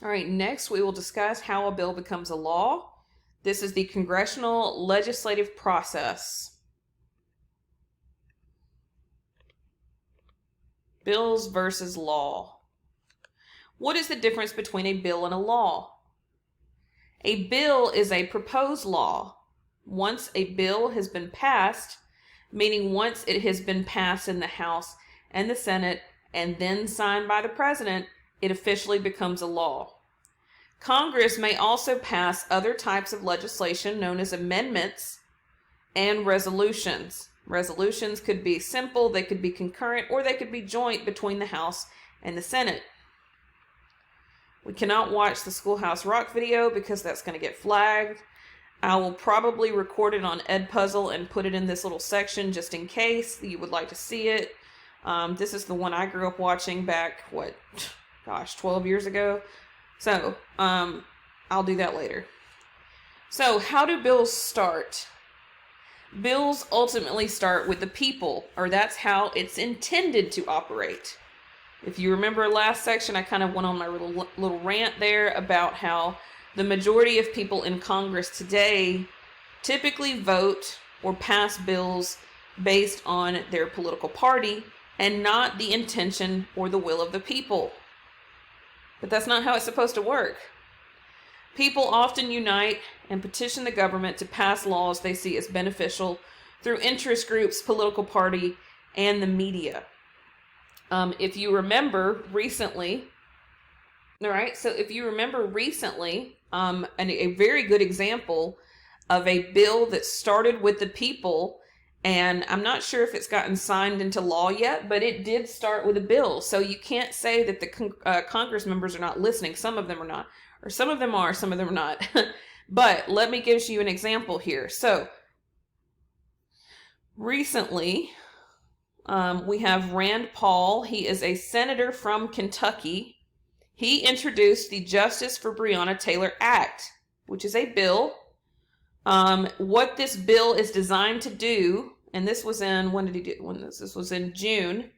All right, next we will discuss how a bill becomes a law. This is the congressional legislative process. Bills versus law. What is the difference between a bill and a law? A bill is a proposed law. Once a bill has been passed, meaning once it has been passed in the House and the Senate and then signed by the President, it officially becomes a law. Congress may also pass other types of legislation known as amendments and resolutions. Resolutions could be simple, they could be concurrent, or they could be joint between the House and the Senate. We cannot watch the Schoolhouse Rock video because that's going to get flagged. I will probably record it on Edpuzzle and put it in this little section just in case you would like to see it. This is the one I grew up watching back, 12 years ago. So, I'll do that later. So, how do bills start? Bills ultimately start with the people, or that's how it's intended to operate. If you remember last section, I kind of went on my little rant there about how the majority of people in Congress today typically vote or pass bills based on their political party and not the intention or the will of the people. But that's not how it's supposed to work. People often unite and petition the government to pass laws they see as beneficial through interest groups, political party, and the media. If you remember recently, and a very good example of a bill that started with the people, and I'm not sure if it's gotten signed into law yet, but it did start with a bill. So you can't say that the Congress members are not listening. Some of them are not, or some of them are, some of them are not. But let me give you an example here. So recently, we have Rand Paul. He is a senator from Kentucky. He introduced the Justice for Breonna Taylor Act, which is a bill. What this bill is designed to do, and this was in, this was in June.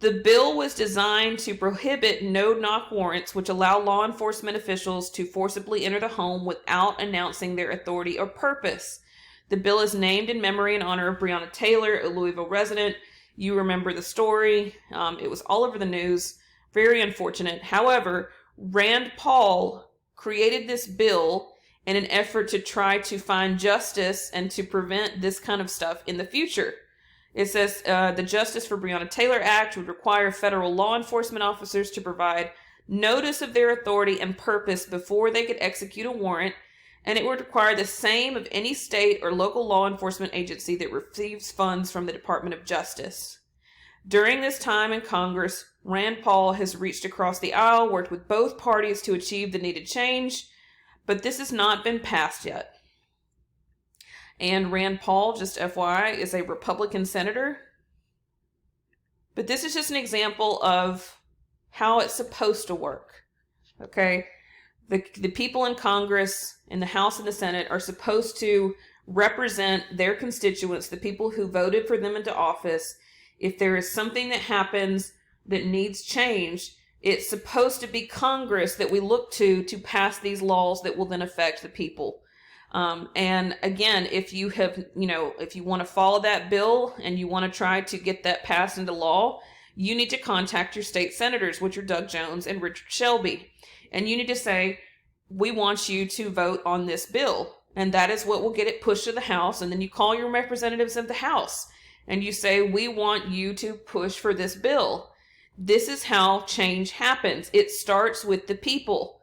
The bill was designed to prohibit no-knock warrants, which allow law enforcement officials to forcibly enter the home without announcing their authority or purpose. The bill is named in memory and honor of Breonna Taylor, a Louisville resident. You remember the story. It was all over the news. Very unfortunate. However, Rand Paul created this bill in an effort to try to find justice and to prevent this kind of stuff in the future. It says the Justice for Breonna Taylor Act would require federal law enforcement officers to provide notice of their authority and purpose before they could execute a warrant, and it would require the same of any state or local law enforcement agency that receives funds from the Department of Justice. During this time in Congress, Rand Paul has reached across the aisle, worked with both parties to achieve the needed change, but this has not been passed yet. And Rand Paul, just FYI, is a Republican senator. But this is just an example of how it's supposed to work. Okay? The people in Congress, in the House and the Senate, are supposed to represent their constituents, the people who voted for them into office. If there is something that happens that needs change, it's supposed to be Congress that we look to pass these laws that will then affect the people. And again, if you want to follow that bill and you want to try to get that passed into law, you need to contact your state senators, which are Doug Jones and Richard Shelby. And you need to say, we want you to vote on this bill. And that is what will get it pushed to the House. And then you call your representatives of the House and you say, we want you to push for this bill. This is how change happens. It starts with the people.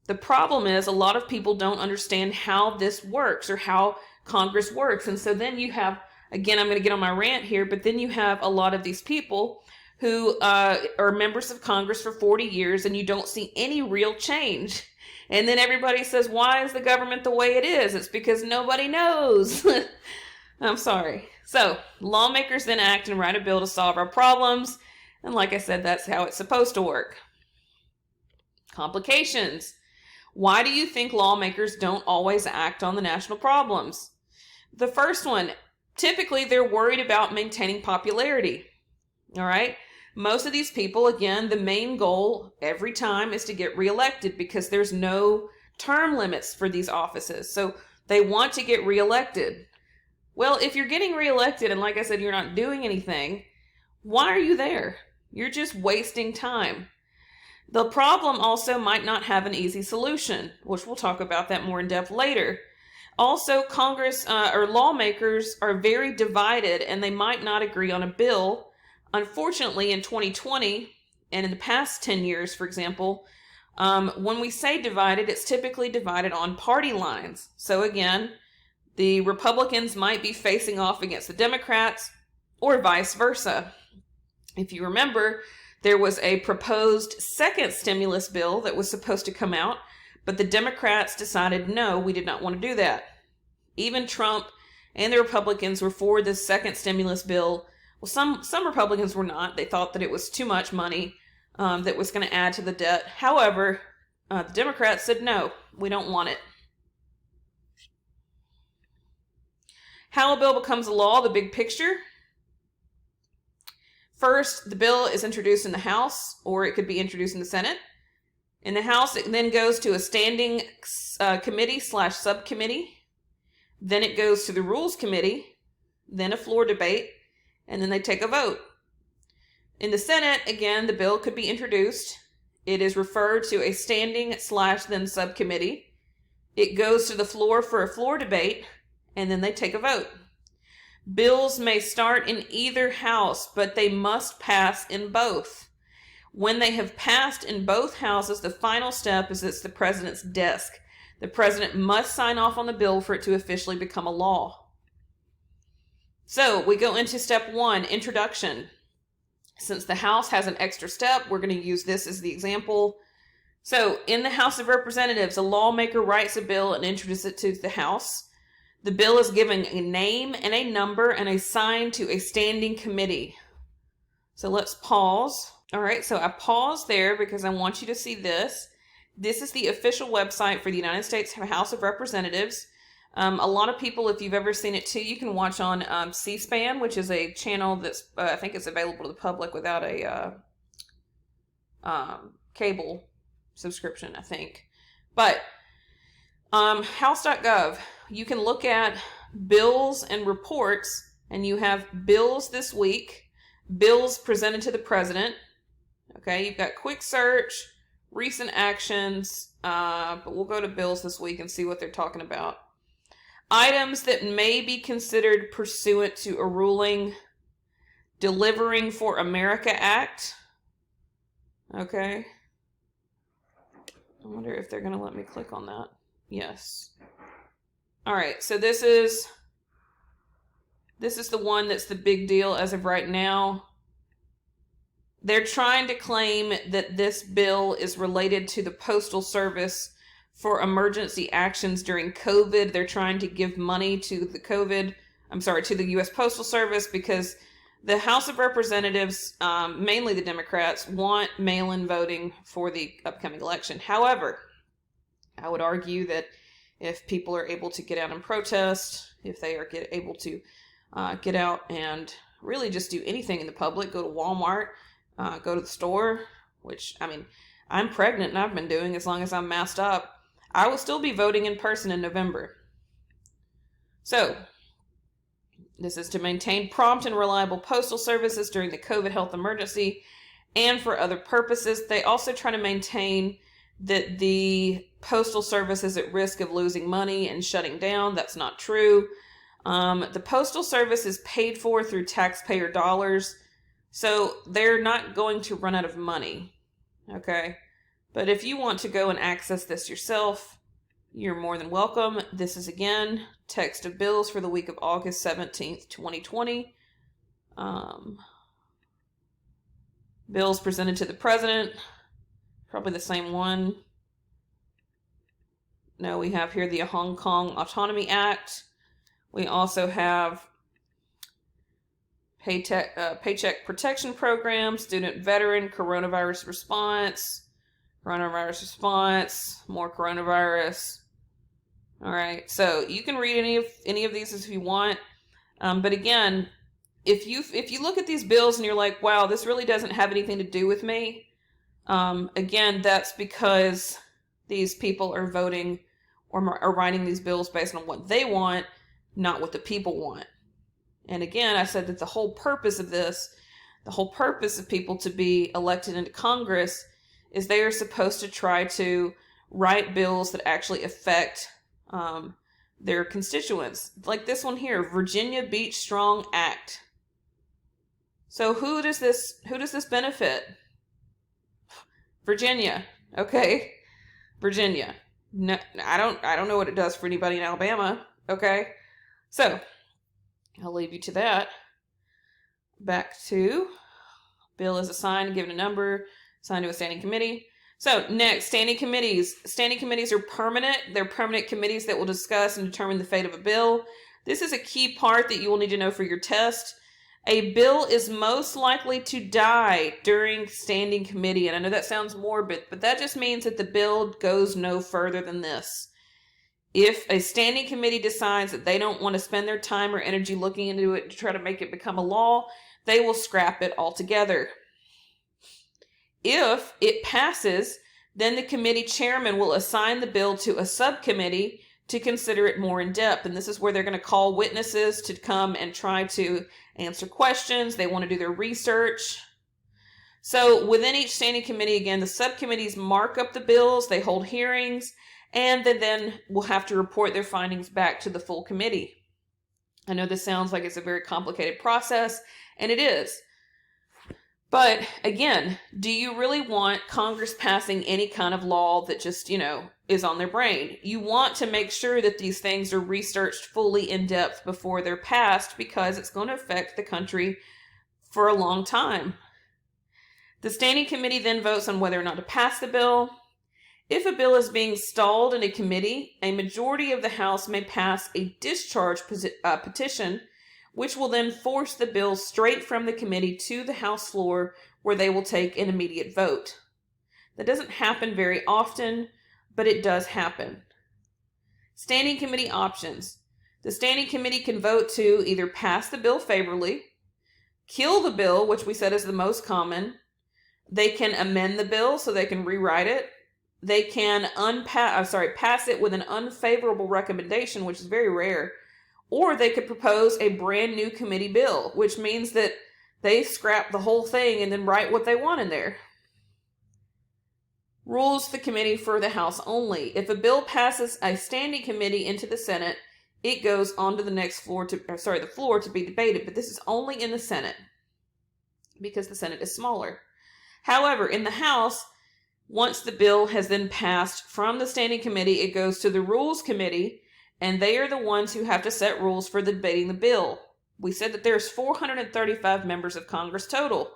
The problem is a lot of people don't understand how this works or how Congress works. And so then you have, again, I'm going to get on my rant here, but then you have a lot of these people who are members of Congress for 40 years and you don't see any real change. And then everybody says, why is the government the way it is? It's because nobody knows. I'm sorry. So lawmakers then act and write a bill to solve our problems. And like I said, that's how it's supposed to work. Complications. Why do you think lawmakers don't always act on the national problems? The first one, typically they're worried about maintaining popularity. All right. Most of these people, again, the main goal every time is to get reelected because there's no term limits for these offices. So they want to get reelected. Well, if you're getting reelected and like I said, you're not doing anything, why are you there? You're just wasting time. The problem also might not have an easy solution, which we'll talk about that more in depth later. Also, Congress or lawmakers are very divided and they might not agree on a bill. Unfortunately, in 2020 and in the past 10 years, for example, when we say divided, it's typically divided on party lines. So again, the Republicans might be facing off against the Democrats or vice versa. If you remember, there was a proposed second stimulus bill that was supposed to come out, but the Democrats decided, no, we did not want to do that. Even Trump and the Republicans were for this second stimulus bill. Well, some Republicans were not. They thought that it was too much money that was going to add to the debt. However, the Democrats said, no, we don't want it. How a bill becomes a law, the big picture. First, the bill is introduced in the House, or it could be introduced in the Senate. In the House, it then goes to a standing committee/subcommittee. Then it goes to the Rules Committee, then a floor debate, and then they take a vote. In the Senate, again, the bill could be introduced. It is referred to a standing/then subcommittee. It goes to the floor for a floor debate, and then they take a vote. Bills may start in either house, but they must pass in both. When they have passed in both houses, the final step is it's the president's desk. The president must sign off on the bill for it to officially become a law. So we go into step 1, introduction. Since the House has an extra step, we're going to use this as the example. So in the House of Representatives, a lawmaker writes a bill and introduces it to the House. The bill is given a name and a number and assigned to a standing committee. So let's pause. All right, so I paused there because I want you to see this. This is the official website for the United States House of Representatives. A lot of people, if you've ever seen it too, you can watch on C-SPAN, which is a channel that's, I think it's available to the public without a cable subscription, I think. But House.gov, you can look at bills and reports, and you have bills this week, bills presented to the president. Okay, you've got quick search, recent actions, but we'll go to bills this week and see what they're talking about. Items that may be considered pursuant to a ruling, Delivering for America Act. Okay. I wonder if they're going to let me click on that. Yes. All right, so this is the one that's the big deal as of right now. They're trying to claim that this bill is related to the Postal Service for emergency actions during COVID. They're trying to give money to the U.S. Postal Service because the House of Representatives, mainly the Democrats, want mail-in voting for the upcoming election. However, I would argue that if people are able to get out and protest, if they are able to get out and really just do anything in the public, go to Walmart, go to the store, which, I mean, I'm pregnant and I've been doing as long as I'm masked up, I will still be voting in person in November. So, this is to maintain prompt and reliable postal services during the COVID health emergency and for other purposes. They also try to maintain that the Postal Service is at risk of losing money and shutting down. That's not true. The Postal Service is paid for through taxpayer dollars, so they're not going to run out of money. Okay? But if you want to go and access this yourself, you're more than welcome. This is, again, text of bills for the week of August 17th, 2020. Bills presented to the president. Probably the same one. No, we have here the Hong Kong Autonomy Act. We also have Paycheck Protection Program, Student Veteran, Coronavirus Response, more coronavirus. All right, so you can read any of these if you want. But again, if you look at these bills and you're like, wow, this really doesn't have anything to do with me, again, that's because these people are voting or are writing these bills based on what they want, not what the people want. And again, I said that the whole purpose of this, the whole purpose of people to be elected into Congress, is they are supposed to try to write bills that actually affect their constituents. Like this one here, Virginia Beach Strong Act. So who does this benefit? Virginia. Okay. Virginia. No, I don't know what it does for anybody in Alabama. Okay. So I'll leave you to that. Back to bill is assigned, given a number, assigned to a standing committee. So next, standing committees. Standing committees are permanent. They're permanent committees that will discuss and determine the fate of a bill. This is a key part that you will need to know for your test. A bill is most likely to die during standing committee. And I know that sounds morbid, but that just means that the bill goes no further than this. If a standing committee decides that they don't want to spend their time or energy looking into it to try to make it become a law, they will scrap it altogether. If it passes, then the committee chairman will assign the bill to a subcommittee to consider it more in depth. And this is where they're going to call witnesses to come and try to answer questions. They want to do their research. So within each standing committee, again, the subcommittees mark up the bills, they hold hearings, and they then will have to report their findings back to the full committee. I know this sounds like it's a very complicated process, and it is. But again, do you really want Congress passing any kind of law that just, is on their brain? You want to make sure that these things are researched fully in depth before they're passed, because it's going to affect the country for a long time. The standing committee then votes on whether or not to pass the bill. If a bill is being stalled in a committee, a majority of the House may pass a discharge petition, which will then force the bill straight from the committee to the House floor, where they will take an immediate vote. That doesn't happen very often, but it does happen. Standing committee options. The standing committee can vote to either pass the bill favorably, kill the bill, which we said is the most common. They can amend the bill so they can rewrite it. They can pass it with an unfavorable recommendation, which is very rare. Or they could propose a brand new committee bill, which means that they scrap the whole thing and then write what they want in there. Rules the committee for the House only. If a bill passes a standing committee into the Senate, it goes on to the next floor the floor to be debated, but this is only in the Senate because the Senate is smaller. However, in the House, once the bill has then passed from the standing committee, it goes to the Rules Committee, and they are the ones who have to set rules for debating the bill. We said that there's 435 members of Congress total.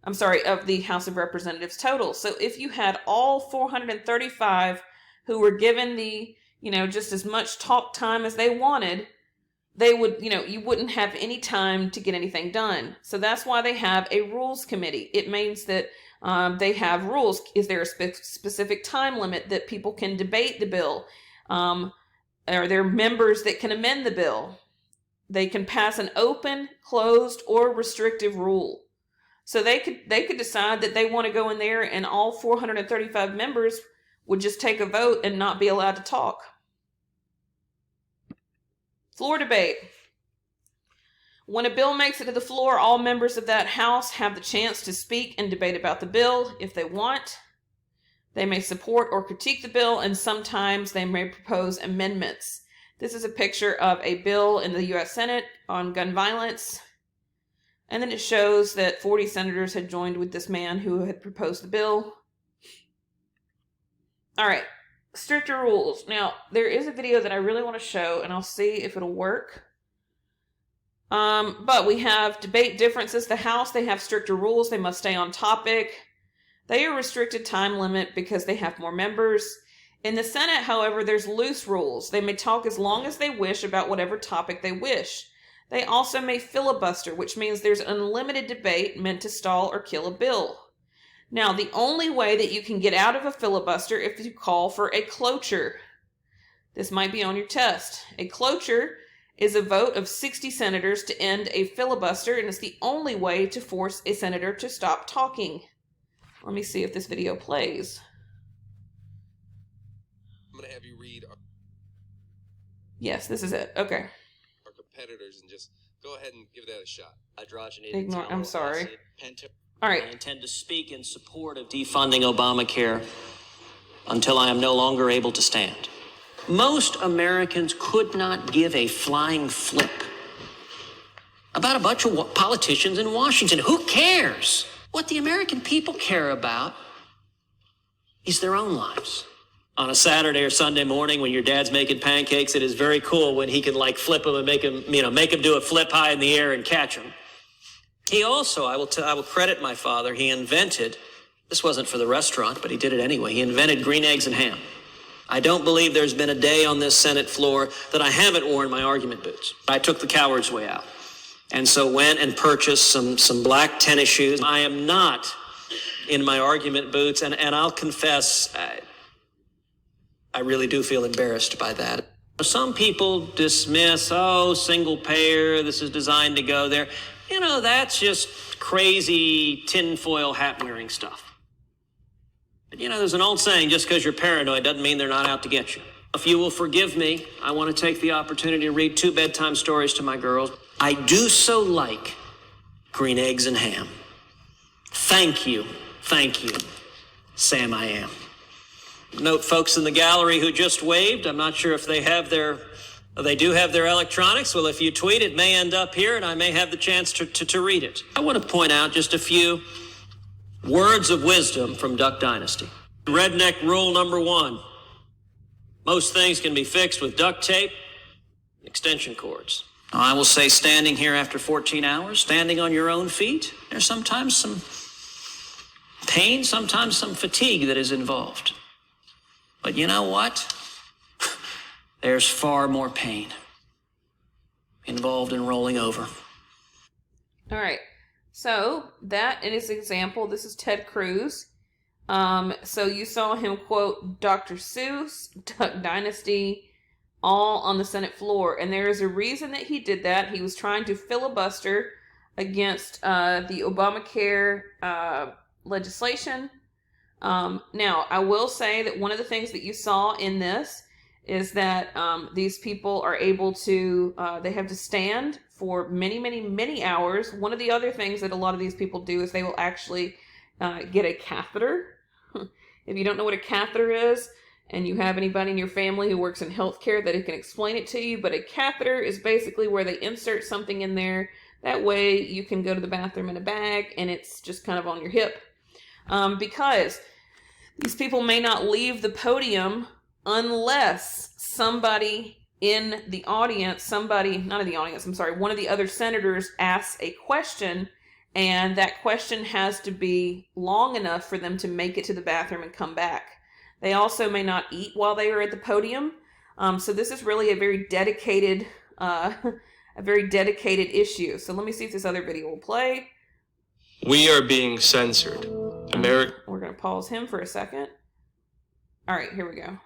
Of the House of Representatives total. So if you had all 435 who were given the, just as much talk time as they wanted, they would, you wouldn't have any time to get anything done. So that's why they have a Rules Committee. It means that they have rules. Is there a specific time limit that people can debate the bill? Are there members that can amend the bill? They can pass an open, closed, or restrictive rule. So they could decide that they want to go in there and all 435 members would just take a vote and not be allowed to talk. Floor debate. When a bill makes it to the floor, all members of that House have the chance to speak and debate about the bill if they want. They may support or critique the bill, and sometimes they may propose amendments. This is a picture of a bill in the U.S. Senate on gun violence. And then it shows that 40 senators had joined with this man who had proposed the bill. All right, stricter rules. Now, there is a video that I really want to show, and I'll see if it'll work. But we have debate differences. The House, they have stricter rules. They must stay on topic. They are restricted time limit because they have more members. In the Senate, however, there's loose rules. They may talk as long as they wish about whatever topic they wish. They also may filibuster, which means there's unlimited debate meant to stall or kill a bill. Now, the only way that you can get out of a filibuster is if you call for a cloture. This might be on your test. A cloture is a vote of 60 senators to end a filibuster, and it's the only way to force a senator to stop talking. Let me see if this video plays. I'm going to have you read Yes, this is it. Okay. our competitors and just go ahead and give that a shot. Ignore. I'm sorry. All I right. intend to speak in support of defunding Obamacare until I am no longer able to stand. Most Americans could not give a flying flip about a bunch of politicians in Washington. Who cares? What the American people care about is their own lives. On a Saturday or Sunday morning when your dad's making pancakes, it is very cool when he can flip them and make him do a flip high in the air and catch them. He also, I will credit my father, he invented, this wasn't for the restaurant, but he did it anyway. He invented green eggs and ham. I don't believe there's been a day on this Senate floor that I haven't worn my argument boots. I took the coward's way out. And so went and purchased some black tennis shoes. I am not in my argument boots, and I'll confess, I really do feel embarrassed by that. Some people dismiss, single payer, this is designed to go there. That's just crazy tinfoil hat wearing stuff. But there's an old saying, just because you're paranoid doesn't mean they're not out to get you. If you will forgive me, I want to take the opportunity to read 2 bedtime stories to my girls. I do so like green eggs and ham. Thank you, Sam I am. Note folks in the gallery who just waved, I'm not sure if they do have their electronics. Well, if you tweet, it may end up here and I may have the chance to read it. I want to point out just a few words of wisdom from Duck Dynasty. Redneck rule number 1. Most things can be fixed with duct tape and extension cords. Now, I will say standing here after 14 hours, standing on your own feet, there's sometimes some pain, sometimes some fatigue that is involved. But you know what? There's far more pain involved in rolling over. All right. So that is an example. This is Ted Cruz. So you saw him quote Dr. Seuss, Duck Dynasty, all on the Senate floor. And there is a reason that he did that. He was trying to filibuster against the Obamacare legislation. Now, I will say that one of the things that you saw in this is that these people are able to, they have to stand for many, many, many hours. One of the other things that a lot of these people do is they will actually get a catheter. If you don't know what a catheter is, and you have anybody in your family who works in healthcare that can explain it to you, but a catheter is basically where they insert something in there. That way you can go to the bathroom in a bag, and it's just kind of on your hip. Because these people may not leave the podium unless somebody in the audience, one of the other senators asks a question, and that question has to be long enough for them to make it to the bathroom and come back. They also may not eat while they are at the podium. So this is really a very dedicated, issue. So let me see if this other video will play. We are being censored. We're going to pause him for a second. All right, here we go.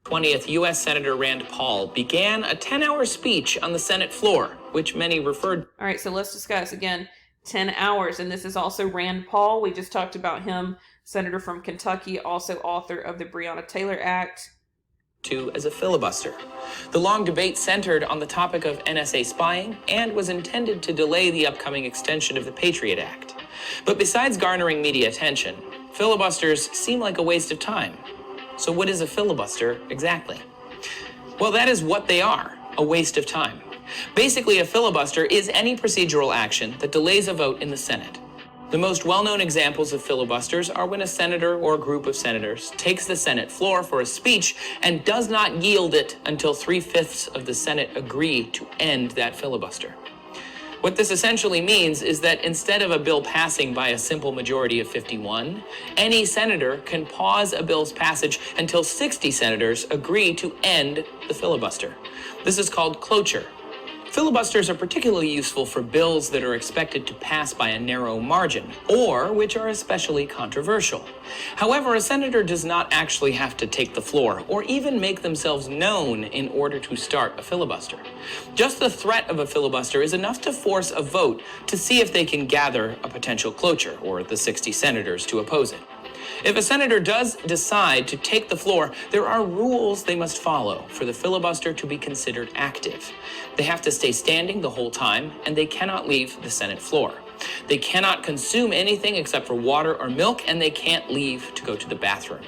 20th U.S. Senator Rand Paul began a 10-hour speech on the Senate floor, which many referred. All right, so let's discuss again 10 hours. And this is also Rand Paul. We just talked about him, senator from Kentucky, also author of the Breonna Taylor Act. To as a filibuster. The long debate centered on the topic of NSA spying and was intended to delay the upcoming extension of the Patriot Act. But besides garnering media attention, filibusters seem like a waste of time. So what is a filibuster exactly? Well, that is what they are, a waste of time. Basically, a filibuster is any procedural action that delays a vote in the Senate. The most well-known examples of filibusters are when a senator or a group of senators takes the Senate floor for a speech and does not yield it until 3/5 of the Senate agree to end that filibuster. What this essentially means is that instead of a bill passing by a simple majority of 51, any senator can pause a bill's passage until 60 senators agree to end the filibuster. This is called cloture. Filibusters are particularly useful for bills that are expected to pass by a narrow margin, or which are especially controversial. However, a senator does not actually have to take the floor, or even make themselves known in order to start a filibuster. Just the threat of a filibuster is enough to force a vote to see if they can gather a potential cloture, or the 60 senators to oppose it. If a senator does decide to take the floor, there are rules they must follow for the filibuster to be considered active. They have to stay standing the whole time, and they cannot leave the Senate floor. They cannot consume anything except for water or milk, and they can't leave to go to the bathroom.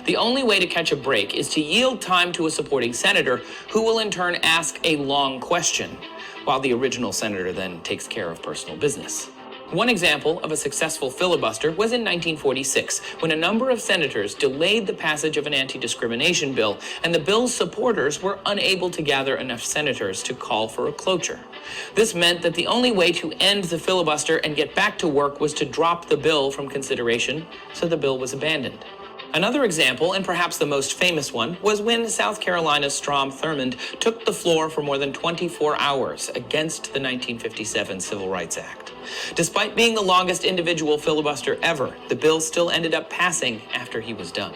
The only way to catch a break is to yield time to a supporting senator, who will in turn ask a long question, while the original senator then takes care of personal business. One example of a successful filibuster was in 1946, when a number of senators delayed the passage of an anti-discrimination bill, and the bill's supporters were unable to gather enough senators to call for a cloture. This meant that the only way to end the filibuster and get back to work was to drop the bill from consideration, so the bill was abandoned. Another example, and perhaps the most famous one, was when South Carolina's Strom Thurmond took the floor for more than 24 hours against the 1957 Civil Rights Act. Despite being the longest individual filibuster ever, the bill still ended up passing after he was done.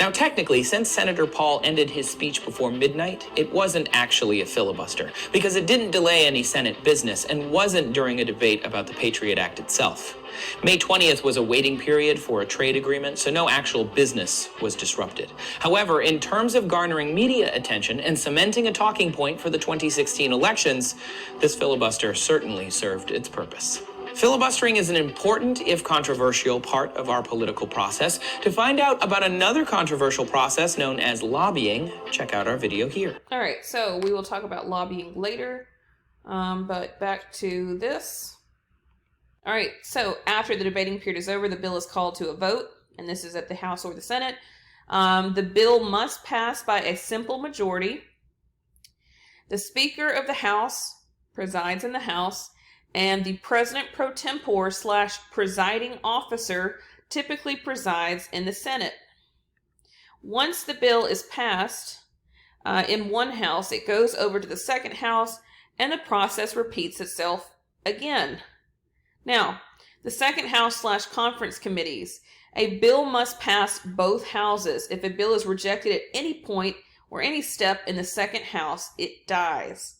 Now, technically, since Senator Paul ended his speech before midnight, it wasn't actually a filibuster, because it didn't delay any Senate business and wasn't during a debate about the Patriot Act itself. May 20th was a waiting period for a trade agreement, so no actual business was disrupted. However, in terms of garnering media attention and cementing a talking point for the 2016 elections, this filibuster certainly served its purpose. Filibustering is an important, if controversial, part of our political process. To find out about another controversial process known as lobbying, check out our video here. All right, so we will talk about lobbying later, but back to this. All right, so after the debating period is over, the bill is called to a vote, and this is at the House or the Senate. The bill must pass by a simple majority. The Speaker of the House presides in the House, and the President pro tempore / presiding officer typically presides in the Senate. Once the bill is passed in one house, it goes over to the second house, and the process repeats itself again. Now, the second house / conference committees. A bill must pass both houses. If a bill is rejected at any point or any step in the second house, it dies.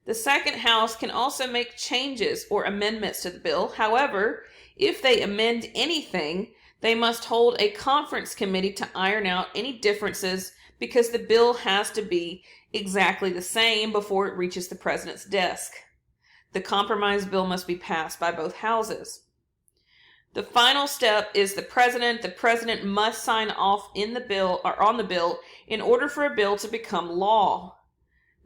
The second house can also make changes or amendments to the bill. However, if they amend anything, they must hold a conference committee to iron out any differences, because the bill has to be exactly the same before it reaches the president's desk. The compromise bill must be passed by both houses. The final step is the president. The president must sign off in the bill or on the bill in order for a bill to become law.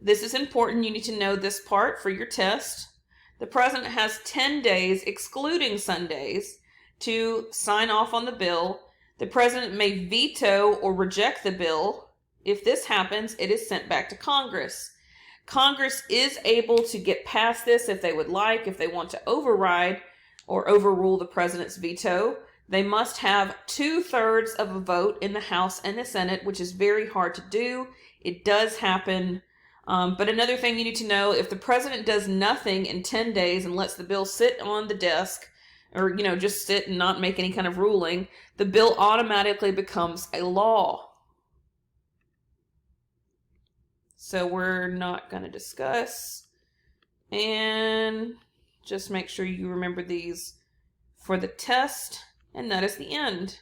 This is important. You need to know this part for your test. The president has 10 days, excluding Sundays, to sign off on the bill. The president may veto or reject the bill. If this happens, it is sent back to Congress. Congress is able to get past this if they would like. If they want to override or overrule the president's veto, they must have 2/3 of a vote in the House and the Senate, which is very hard to do. It does happen. But another thing you need to know, if the president does nothing in 10 days and lets the bill sit on the desk, or, just sit and not make any kind of ruling, the bill automatically becomes a law. So we're not going to discuss. And just make sure you remember these for the test. And that is the end.